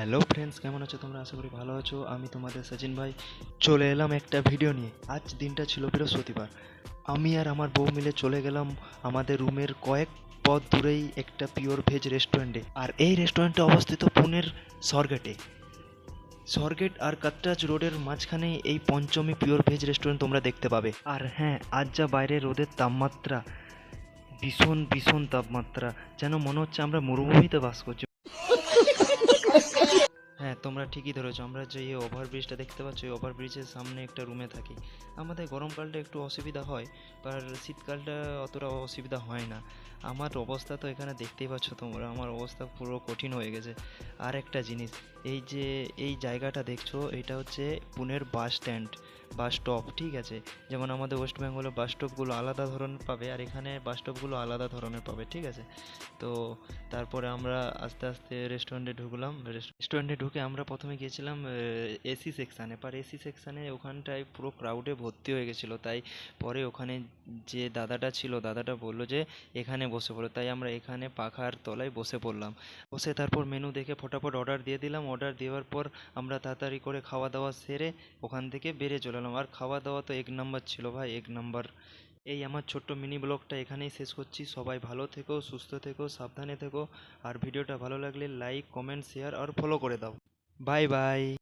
Hello friends, কেমন আছো তোমরা? আশা করি ভালো আছো। আমি তোমাদের সচিন ভাই চলে এলাম একটা ভিডিও নিয়ে। আজ দিনটা ছিল বৃহস্পতিবার। আমি আর আমার বউ মিলে চলে গেলাম আমাদের রুমের কয়েক পথ দূরেই একটা পিওর ভেজ রেস্টুরেন্টে। আর এই রেস্টুরেন্টটা অবস্থিত পুনের স্বর্গেটে। স্বর্গেট আর কাটরাজ রোডের মাঝখানে এই পঞ্চমী পিওর ভেজ রেস্টুরেন্ট তোমরা দেখতে পাবে। আর হ্যাঁ, আজ যা বাইরে রোদের তাপমাত্রা, ভীষণ ভীষণ তাপমাত্রা, যেন মনে হচ্ছে আমরা মরুভূমিতে বাস করছি। হ্যাঁ, তোমরা ঠিকই ধরেছো। আমরা যে এই ওভারব্রিজটা দেখতে পাচ্ছ, এই ওভারব্রিজের সামনে একটা রুমে থাকি। আমাদের গরমকালটা একটু অসুবিধা হয়, আর শীতকালটা অতটা অসুবিধা হয় না। আমার অবস্থা তো এখানে দেখতেই পাচ্ছ তোমরা, আমার অবস্থা পুরো কঠিন হয়ে গেছে। আর একটা জিনিস, এই যে এই জায়গাটা দেখছো, এটা হচ্ছে পুনের বাস স্ট্যান্ড, বাস স্টপ, ঠিক আছে? যেমন আমাদের ওয়েস্ট বেঙ্গলের বাস স্টপগুলো আলাদা ধরনের পাবে, আর এখানে বাস স্টপগুলো আলাদা ধরনের পাবে, ঠিক আছে? তো তারপরে আমরা আস্তে আস্তে রেস্টুরেন্টে ঢুকলাম। রেস্টুরেন্টে ঢুকে আমরা প্রথমে গিয়েছিলাম এসি সেকশানে, পর এসি সেকশানে ওখানটায় পুরো ক্রাউডে ভর্তি হয়ে গেছিলো। তাই পরে ওখানে যে দাদাটা ছিল, দাদাটা বললো যে এখানে বসে পড়ো। তাই আমরা এখানে পাখার তলায় বসে পড়লাম। বসে তারপর মেনু দেখে ফটাফট অর্ডার দিয়ে দিলাম। অর্ডার দেওয়ার পর আমরা তাড়াতাড়ি করে খাওয়া দাওয়া সেরে ওখান থেকে বেরিয়ে চলে এলাম। আর খাওয়া দাওয়া তো এক নাম্বার ছিল ভাই, এক নাম্বার। এই আমার ছোট্ট মিনি ব্লগটা এখানেই শেষ করছি। সবাই ভালো থেকো, সুস্থ থেকো, সাবধানে থেকো। আর ভিডিওটা ভালো লাগলে লাইক, কমেন্ট, শেয়ার আর ফলো করে দাও। Bye bye.